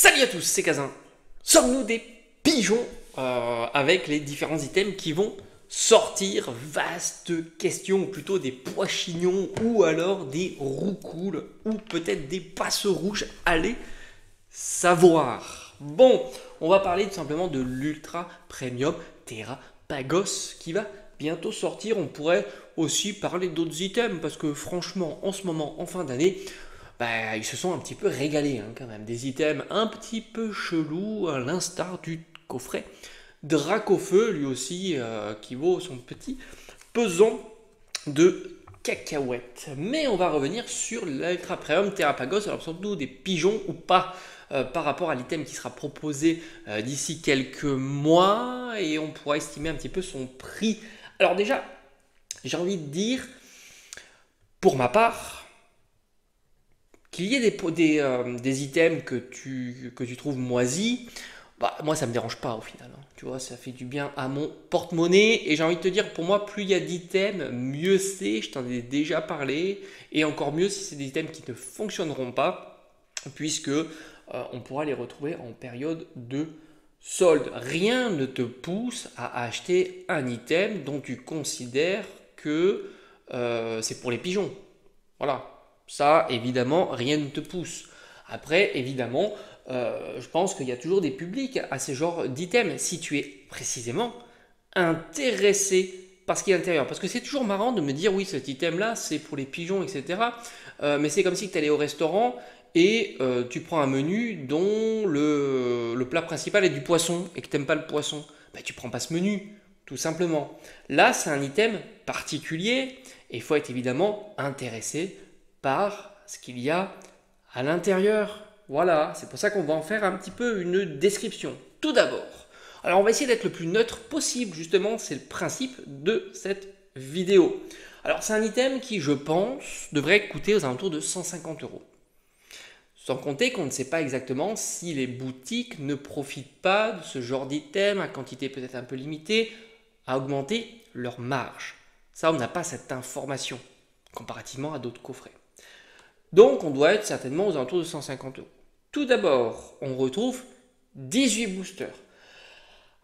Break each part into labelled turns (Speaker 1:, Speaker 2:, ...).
Speaker 1: Salut à tous, c'est Kazin. Sommes-nous des pigeons avec les différents items qui vont sortir? Vaste question, ou plutôt des pois chignons, ou alors des roucoules, ou peut-être des passes rouges. Allez savoir. Bon, on va parler tout simplement de l'Ultra Premium Terrapagos qui va bientôt sortir. On pourrait aussi parler d'autres items parce que franchement, en ce moment, en fin d'année, ils se sont un petit peu régalés quand même. Des items un petit peu chelous, à l'instar du coffret Dracofeu, lui aussi, qui vaut son petit pesant de cacahuètes. Mais on va revenir sur l'Ultra Premium Terrapagos. Alors, sont-nous des pigeons ou pas par rapport à l'item qui sera proposé d'ici quelques mois, et on pourra estimer un petit peu son prix. Alors déjà, j'ai envie de dire, pour ma part, qu'il y ait des items que tu trouves moisis, moi ça me dérange pas au final. Tu vois, ça fait du bien à mon porte-monnaie. Et j'ai envie de te dire, pour moi, plus il y a d'items, mieux c'est. Je t'en ai déjà parlé. Et encore mieux si c'est des items qui ne fonctionneront pas, puisque on pourra les retrouver en période de solde. Rien ne te pousse à acheter un item dont tu considères que c'est pour les pigeons. Voilà. Ça, évidemment, rien ne te pousse. Après, évidemment, je pense qu'il y a toujours des publics à ce genre d'items. Si tu es précisément intéressé par ce qui est à l'intérieur. Parce que c'est toujours marrant de me dire, oui, cet item-là, c'est pour les pigeons, etc. Mais c'est comme si tu allais au restaurant et tu prends un menu dont le plat principal est du poisson et que tu n'aimes pas le poisson. Tu ne prends pas ce menu, tout simplement. Là, c'est un item particulier et il faut être évidemment intéressé par ce qu'il y a à l'intérieur. Voilà, c'est pour ça qu'on va en faire un petit peu une description. Tout d'abord, alors on va essayer d'être le plus neutre possible, justement, c'est le principe de cette vidéo. Alors c'est un item qui, je pense, devrait coûter aux alentours de 150 €. Sans compter qu'on ne sait pas exactement si les boutiques ne profitent pas de ce genre d'item à quantité peut-être un peu limitée, à augmenter leur marge. Ça, on n'a pas cette information, comparativement à d'autres coffrets. Donc, on doit être certainement aux alentours de 150 €. Tout d'abord, on retrouve 18 boosters.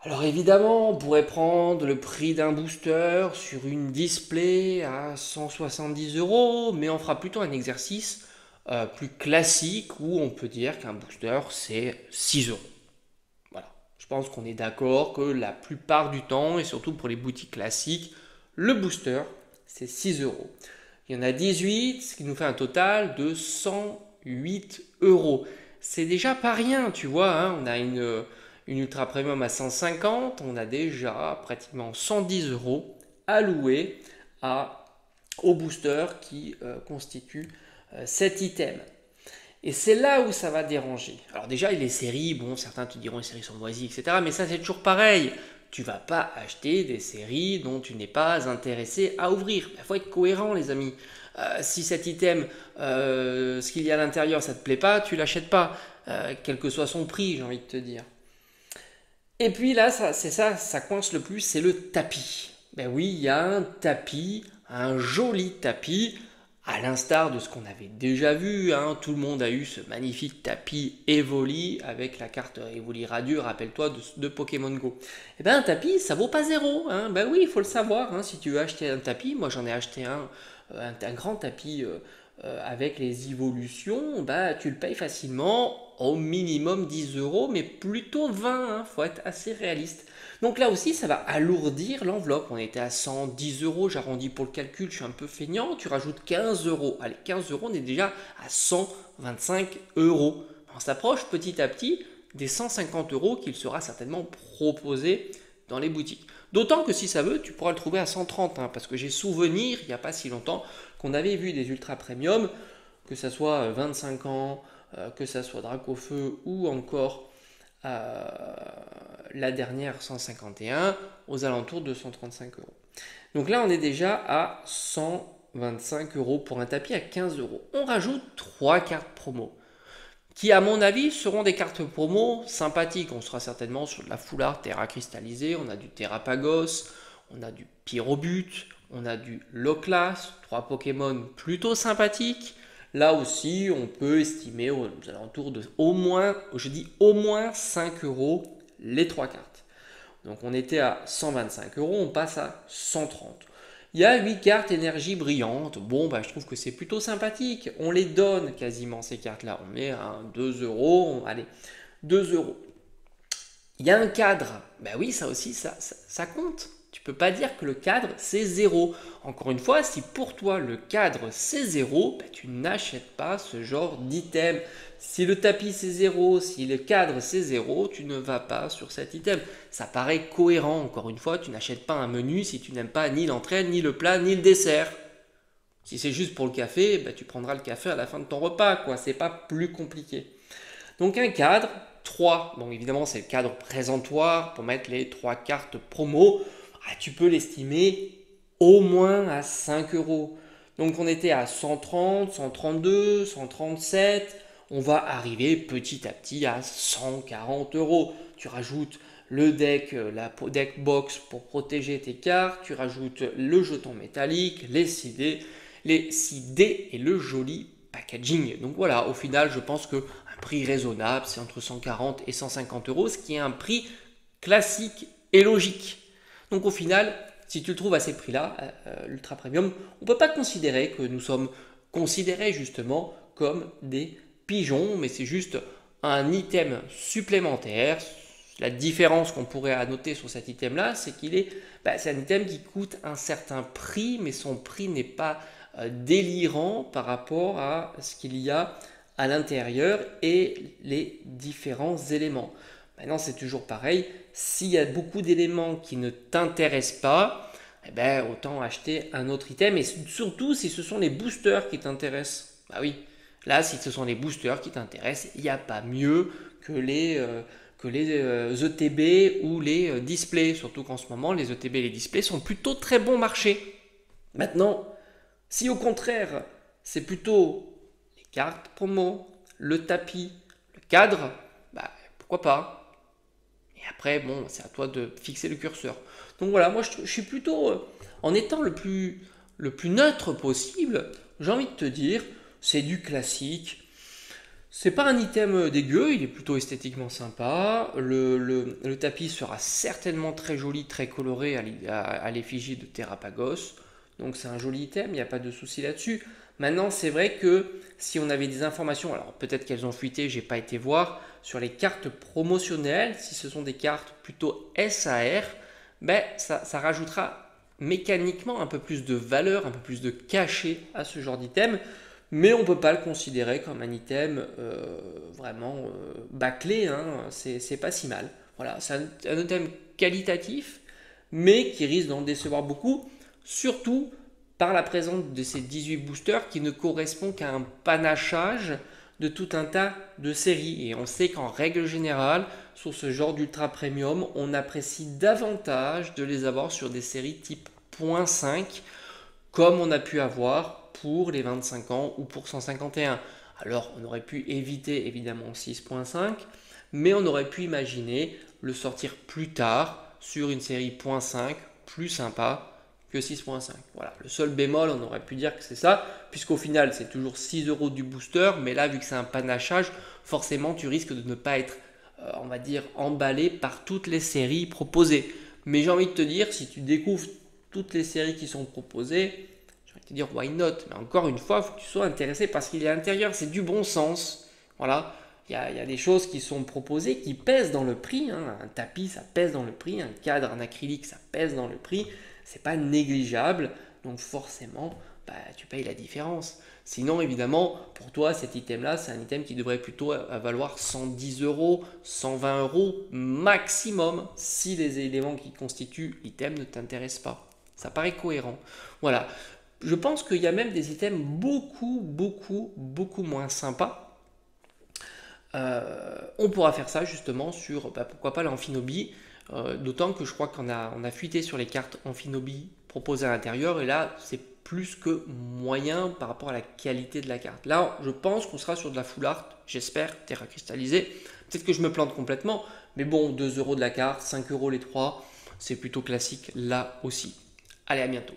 Speaker 1: Alors évidemment, on pourrait prendre le prix d'un booster sur une display à 170 €, mais on fera plutôt un exercice plus classique où on peut dire qu'un booster, c'est 6 €. Voilà. Je pense qu'on est d'accord que la plupart du temps, et surtout pour les boutiques classiques, le booster, c'est 6 €. Il y en a 18, ce qui nous fait un total de 108 €. C'est déjà pas rien, tu vois. On a une Ultra Premium à 150, on a déjà pratiquement 110 € alloués au booster qui constitue cet item. Et c'est là où ça va déranger. Alors déjà, les séries, bon, certains te diront les séries sont moisies, etc. Mais ça, c'est toujours pareil. Tu vas pas acheter des séries dont tu n'es pas intéressé à ouvrir. Il faut être cohérent, les amis. Si cet item, ce qu'il y a à l'intérieur, ça ne te plaît pas, tu l'achètes pas, quel que soit son prix, j'ai envie de te dire. Et puis là, ça coince le plus, c'est le tapis. Ben oui, il y a un tapis, un joli tapis, à l'instar de ce qu'on avait déjà vu. Tout le monde a eu ce magnifique tapis Evoli avec la carte Evoli Radieux, rappelle-toi, de Pokémon Go. Et ben un tapis, ça vaut pas zéro. Ben oui, il faut le savoir. Si tu veux acheter un tapis, moi j'en ai acheté un grand tapis avec les évolutions, tu le payes facilement, au minimum 10 €, mais plutôt 20, faut être assez réaliste. Donc là aussi, ça va alourdir l'enveloppe. On était à 110 €, j'arrondis pour le calcul, je suis un peu feignant, tu rajoutes 15 €. Allez, 15 €, on est déjà à 125 €. On s'approche petit à petit des 150 € qu'il sera certainement proposé dans les boutiques. D'autant que si ça veut, tu pourras le trouver à 130, parce que j'ai souvenir, il n'y a pas si longtemps, qu'on avait vu des ultra premium, que ça soit 25 ans, que ça soit Dracofeu ou encore la dernière 151, aux alentours de 135 €. Donc là, on est déjà à 125 € pour un tapis à 15 €. On rajoute 3 cartes promo, qui à mon avis seront des cartes promo sympathiques. On sera certainement sur de la foulard Terra cristallisée, on a du Terrapagos, on a du Pyrobut, on a du Loclas, 3 Pokémon plutôt sympathiques. Là aussi, on peut estimer aux alentours de au moins, je dis au moins 5 euros les 3 cartes. Donc on était à 125 euros, on passe à 130. Il y a 8 cartes énergie brillante. Bon, bah, je trouve que c'est plutôt sympathique. On les donne quasiment ces cartes-là. On met à 2 euros. Allez, 2 euros. Il y a un cadre. Ben oui, ça aussi, ça compte. Tu peux pas dire que le cadre, c'est 0. Encore une fois, si pour toi, le cadre, c'est 0, ben, tu n'achètes pas ce genre d'item. Si le tapis, c'est 0, si le cadre, c'est 0, tu ne vas pas sur cet item. Ça paraît cohérent. Encore une fois, tu n'achètes pas un menu si tu n'aimes pas ni l'entrée, ni le plat, ni le dessert. Si c'est juste pour le café, ben, tu prendras le café à la fin de ton repas, quoi. C'est pas plus compliqué. Donc un cadre, 3. Donc évidemment, c'est le cadre présentoir pour mettre les 3 cartes promo. Ah, tu peux l'estimer au moins à 5 euros. Donc on était à 130, 132, 137. On va arriver petit à petit à 140 euros. Tu rajoutes le deck, la deck box pour protéger tes cartes. Tu rajoutes le jeton métallique, les 6 dés et le joli packaging. Donc voilà, au final, je pense que prix raisonnable, c'est entre 140 et 150 euros, ce qui est un prix classique et logique. Donc au final, si tu le trouves à ces prix-là, l'Ultra Premium, on ne peut pas considérer que nous sommes considérés justement comme des pigeons, mais c'est juste un item supplémentaire. La différence qu'on pourrait annoter sur cet item-là, c'est qu'il est, c'est un item qui coûte un certain prix, mais son prix n'est pas délirant par rapport à ce qu'il y a à l'intérieur et les différents éléments. Maintenant, c'est toujours pareil. S'il y a beaucoup d'éléments qui ne t'intéressent pas, eh ben, autant acheter un autre item. Et surtout, si ce sont les boosters qui t'intéressent. Bah oui, là, si ce sont les boosters qui t'intéressent, il n'y a pas mieux que les ETB ou les displays. Surtout qu'en ce moment, les ETB et les displays sont plutôt très bon marché. Maintenant, si au contraire, c'est plutôt carte promo, le tapis, le cadre, bah, pourquoi pas. Et après, bon, c'est à toi de fixer le curseur. Donc voilà, moi je suis plutôt, en étant le plus neutre possible, j'ai envie de te dire, c'est du classique. C'est pas un item dégueu, il est plutôt esthétiquement sympa. Le tapis sera certainement très joli, très coloré à l'effigie de Terrapagos. Donc c'est un joli item, il n'y a pas de souci là-dessus. Maintenant, c'est vrai que si on avait des informations, alors peut-être qu'elles ont fuité, j'ai pas été voir, sur les cartes promotionnelles, si ce sont des cartes plutôt SAR, ben ça rajoutera mécaniquement un peu plus de valeur, un peu plus de cachet à ce genre d'item, mais on ne peut pas le considérer comme un item vraiment bâclé, hein, c'est pas si mal. Voilà, c'est un item qualitatif, mais qui risque d'en décevoir beaucoup, surtout par la présence de ces 18 boosters qui ne correspondent qu'à un panachage de tout un tas de séries. Et on sait qu'en règle générale, sur ce genre d'ultra premium, on apprécie davantage de les avoir sur des séries type .5, comme on a pu avoir pour les 25 ans ou pour 151. Alors, on aurait pu éviter évidemment 6.5, mais on aurait pu imaginer le sortir plus tard sur une série .5 plus sympa que 6.5. Voilà, le seul bémol, on aurait pu dire que c'est ça, puisqu'au final, c'est toujours 6 euros du booster, mais là, vu que c'est un panachage, forcément, tu risques de ne pas être, on va dire, emballé par toutes les séries proposées. Mais j'ai envie de te dire, si tu découvres toutes les séries qui sont proposées, j'ai envie de te dire, why not? Mais encore une fois, il faut que tu sois intéressé parce qu'il est à l'intérieur, c'est du bon sens. Voilà, il y a des choses qui sont proposées qui pèsent dans le prix. Hein. Un tapis, ça pèse dans le prix. Un cadre en acrylique, ça pèse dans le prix. C'est pas négligeable, donc forcément, tu payes la différence. Sinon, évidemment, pour toi, cet item-là, c'est un item qui devrait plutôt valoir 110 euros, 120 euros maximum si les éléments qui constituent l'item ne t'intéressent pas. Ça paraît cohérent. Voilà. Je pense qu'il y a même des items beaucoup moins sympas. On pourra faire ça justement sur, pourquoi pas l'Amphinobi. D'autant que je crois qu'on a fuité sur les cartes Amphinobi proposées à l'intérieur et là c'est plus que moyen par rapport à la qualité de la carte. Là je pense qu'on sera sur de la full art, j'espère, terra cristallisée. Peut-être que je me plante complètement, mais bon, 2 euros de la carte, 5 euros les 3, c'est plutôt classique là aussi. Allez, à bientôt.